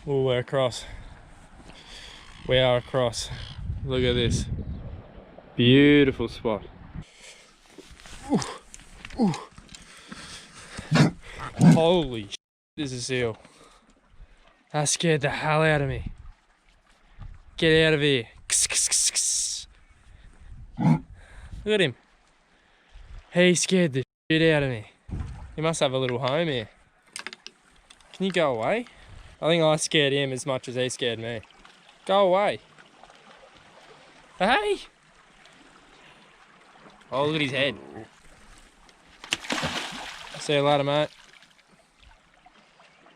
Oh, we're across. We are across. Look at this. Beautiful spot. Ooh. Ooh. Holy shit, there's a seal. That scared the hell out of me. Get out of here. Look at him. He scared the shit out of me. He must have a little home here. Can you go away? I think I scared him as much as he scared me. Go away. Hey! Oh, look at his head. See you later, mate.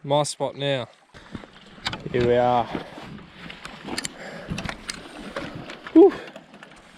My spot now. Here we are. Whew.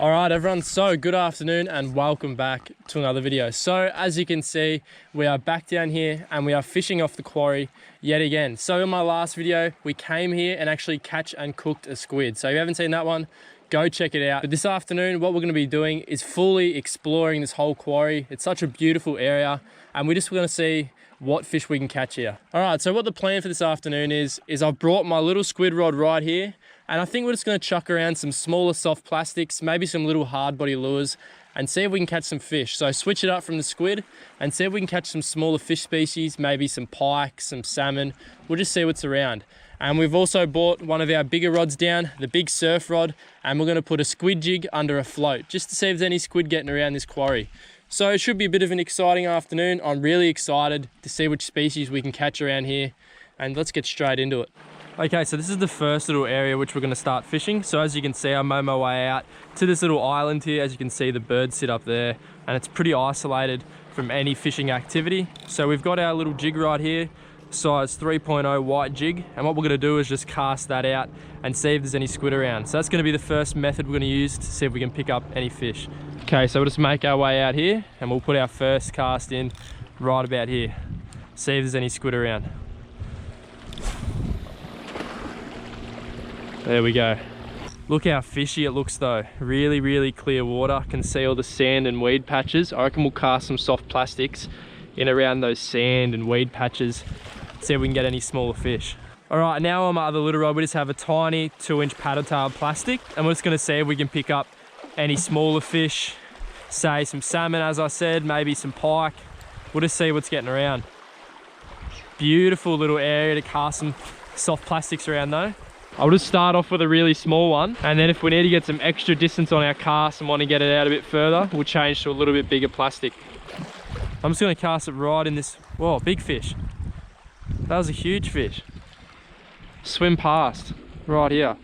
All right, everyone, so good afternoon and welcome back to another video. So as you can see, we are back down here and we are fishing off the quarry yet again. So in my last video, we came here and actually catch and cooked a squid. So if you haven't seen that one, go check it out. But this afternoon, what we're gonna be doing is fully exploring this whole quarry. It's such a beautiful area and we're just gonna see what fish we can catch here. All right, so what the plan for this afternoon is I've brought my little squid rod right here, and I think we're just gonna chuck around some smaller soft plastics, maybe some little hard body lures, and see if we can catch some fish. So switch it up from the squid and see if we can catch some smaller fish species, maybe some pike, some salmon. We'll just see what's around. And we've also bought one of our bigger rods down, the big surf rod, and we're gonna put a squid jig under a float, just to see if there's any squid getting around this quarry. So it should be a bit of an exciting afternoon. I'm really excited to see which species we can catch around here, and let's get straight into it. Okay, so this is the first little area which we're gonna start fishing. So as you can see, I'm on my way out to this little island here. As you can see, the birds sit up there, and it's pretty isolated from any fishing activity. So we've got our little jig right here, size 3.0 white jig, and what we're gonna do is just cast that out and see if there's any squid around. So that's gonna be the first method we're gonna use to see if we can pick up any fish. Okay, so we'll just make our way out here and we'll put our first cast in right about here. See if there's any squid around. There we go. Look how fishy it looks though. Really, really clear water. Can see all the sand and weed patches. I reckon we'll cast some soft plastics in around those sand and weed patches. See if we can get any smaller fish. All right, now on my other little rod, we just have a tiny 2-inch paddle tail plastic, and we're just gonna see if we can pick up any smaller fish, say some salmon, as I said, maybe some pike. We'll just see what's getting around. Beautiful little area to cast some soft plastics around though. I'll just start off with a really small one, and then if we need to get some extra distance on our cast and want to get it out a bit further, we'll change to a little bit bigger plastic. I'm just going to cast it right in this. Whoa, big fish. That was a huge fish. Swim past right here.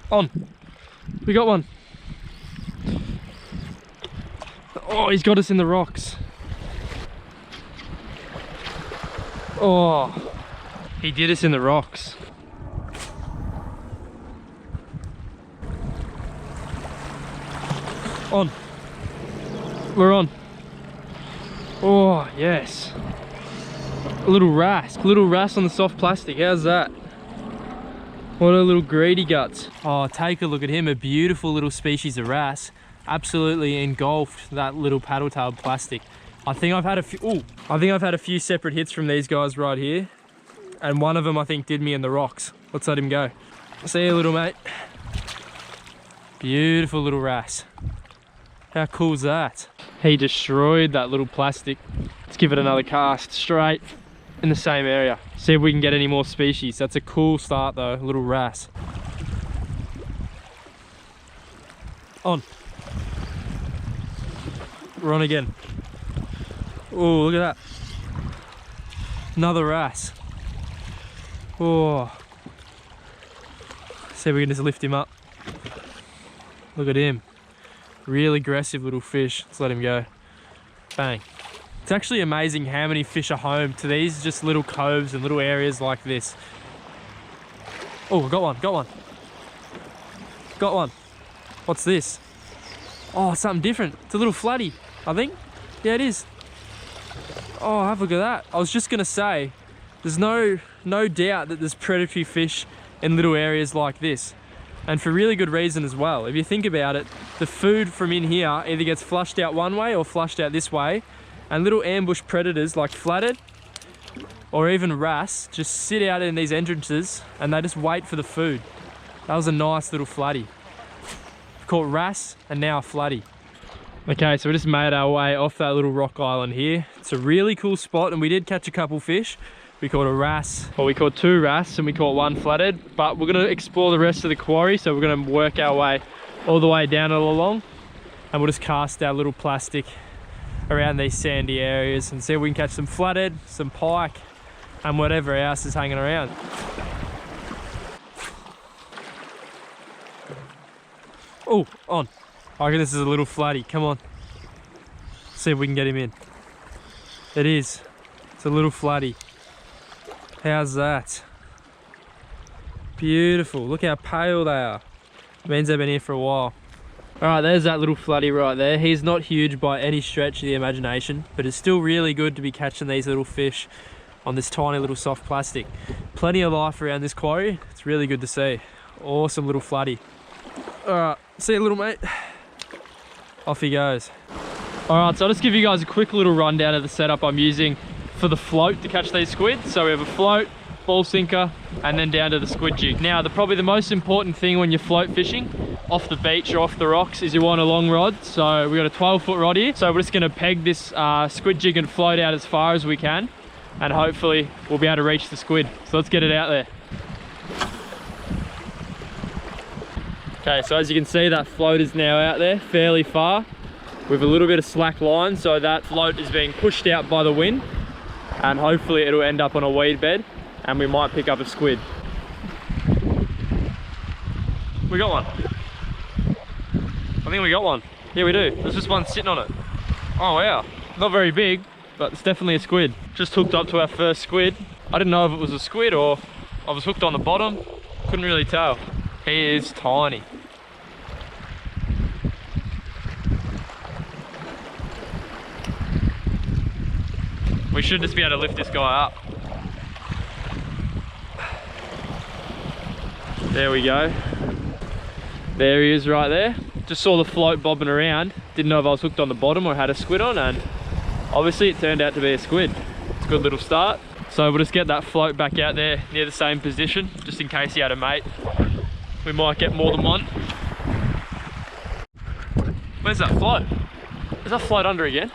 On. We got one. Oh, he's got us in the rocks. Oh, he did us in the rocks. On. We're on. Oh, yes. A little wrasse on the soft plastic. How's that? What a little greedy guts. Oh, take a look at him. A beautiful little species of wrasse. Absolutely engulfed that little paddle tail plastic. I think I've had a few separate hits from these guys right here, and one of them I think did me in the rocks. Let's let him go. See you, little mate. Beautiful little wrasse. How cool is that? He destroyed that little plastic. Let's give it another cast straight in the same area. See if we can get any more species. That's a cool start though, a little wrasse. On. We're on again. Oh, look at that. Another wrasse. Oh. See if we can just lift him up. Look at him. Really aggressive little fish. Let's let him go. Bang. It's actually amazing how many fish are home to these just little coves and little areas like this. Oh, got one, got one. Got one. What's this? Oh, something different. It's a little flatty, I think. Yeah, it is. Oh, have a look at that. I was just gonna say, there's no doubt that there's predatory fish in little areas like this. and for really good reason as well. If you think about it, the food from in here either gets flushed out one way or flushed out this way, and little ambush predators like flathead or even wrasse just sit out in these entrances and they just wait for the food. That was a nice little floodie. Caught wrasse and now a floodie. Okay, so we just made our way off that little rock island here. It's a really cool spot, and we did catch a couple fish. We caught a wrasse, or we caught 2 wrasse, and we caught 1 flathead. But we're gonna explore the rest of the quarry, so we're gonna work our way all the way down and along, and we'll just cast our little plastic around these sandy areas and see if we can catch some flathead, some pike, and whatever else is hanging around. Oh, on. I reckon this is a little floodie. Come on. See if we can get him in. It is. It's a little floodie. How's that? Beautiful. Look how pale they are. It means they've been here for a while. Alright, there's that little floodie right there. He's not huge by any stretch of the imagination, but it's still really good to be catching these little fish on this tiny little soft plastic. Plenty of life around this quarry. It's really good to see. Awesome little floodie. Alright, see you, little mate. Off he goes. Alright, so I'll just give you guys a quick little rundown of the setup I'm using for the float to catch these squid. So we have a float, ball sinker, and then down to the squid jig. Now, probably the most important thing when you're float fishing off the beach or off the rocks is you want a long rod. So we've got a 12-foot rod here. So we're just gonna peg this squid jig and float out as far as we can, and hopefully we'll be able to reach the squid. So let's get it out there. Okay, so as you can see, that float is now out there fairly far with a little bit of slack line, so that float is being pushed out by the wind, and hopefully it'll end up on a weed bed and we might pick up a squid. We got one. I think we got one. Yeah, we do. There's just one sitting on it. Oh wow, not very big, but it's definitely a squid. Just hooked up to our first squid. I didn't know if it was a squid or I was hooked on the bottom. Couldn't really tell. He is tiny. We should just be able to lift this guy up. There we go. There he is right there. Just saw the float bobbing around. Didn't know if I was hooked on the bottom or had a squid on, and obviously it turned out to be a squid. It's a good little start. So we'll just get that float back out there near the same position, just in case he had a mate. We might get more than one. Where's that float? Is that float under again?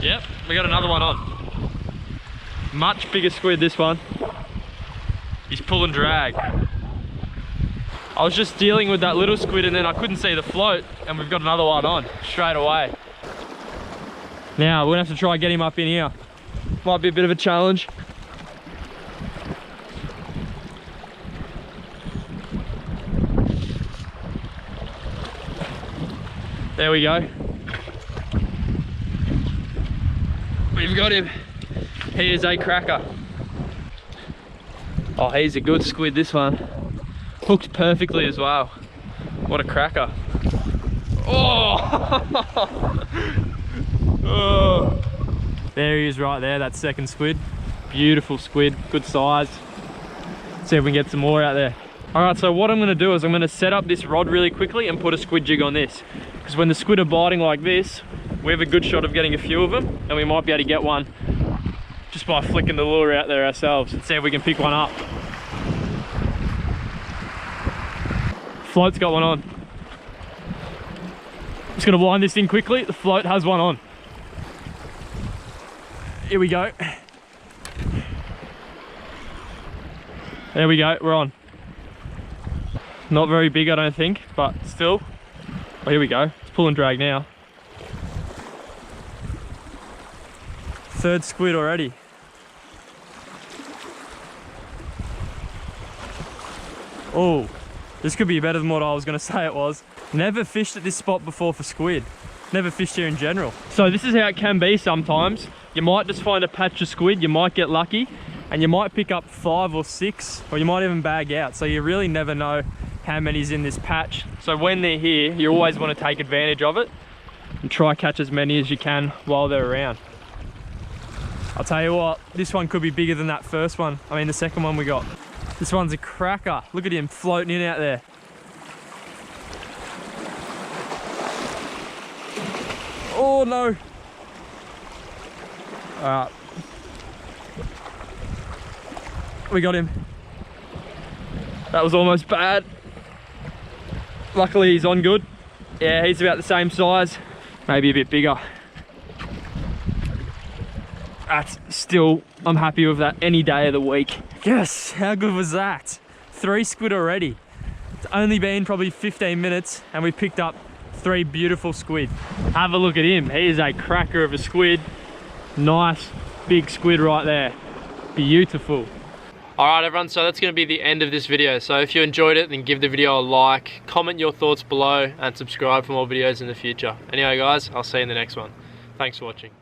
Yep, we got another one on. Much bigger squid, this one. He's pulling drag. I was just dealing with that little squid and then I couldn't see the float, and we've got another one on straight away. Now we're gonna have to try and get him up in here. Might be a bit of a challenge. There we go. We've got him. He is a cracker. Oh, he's a good squid, this one. Hooked perfectly as well. What a cracker. Oh! Oh. There he is right there, that second squid. Beautiful squid, good size. Let's see if we can get some more out there. All right, so what I'm gonna do is I'm gonna set up this rod really quickly and put a squid jig on this. Because when the squid are biting like this, we have a good shot of getting a few of them, and we might be able to get one just by flicking the lure out there ourselves and see if we can pick one up. Float's got one on. Just gonna wind this in quickly. The float has one on. Here we go. There we go, we're on. Not very big, I don't think, but still. Oh, here we go. It's pulling drag now. Third squid already. Oh, this could be better than what I was going to say it was. Never fished at this spot before for squid. Never fished here in general. So this is how it can be sometimes. You might just find a patch of squid, you might get lucky, and you might pick up 5 or 6, or you might even bag out. So you really never know how many's in this patch. So when they're here, you always want to take advantage of it and try catch as many as you can while they're around. I'll tell you what, this one could be bigger than that first one. I mean, the second one we got. This one's a cracker. Look at him floating in out there. Oh no. All right. We got him. That was almost bad. Luckily he's on good. Yeah, he's about the same size, maybe a bit bigger. That's still, I'm happy with that any day of the week. Yes, how good was that? 3 squid already. It's only been probably 15 minutes and we picked up 3 beautiful squid. Have a look at him. He is a cracker of a squid. Nice big squid right there. Beautiful. All right, everyone, so that's gonna be the end of this video. So if you enjoyed it, then give the video a like, comment your thoughts below, and subscribe for more videos in the future. Anyway, guys, I'll see you in the next one. Thanks for watching.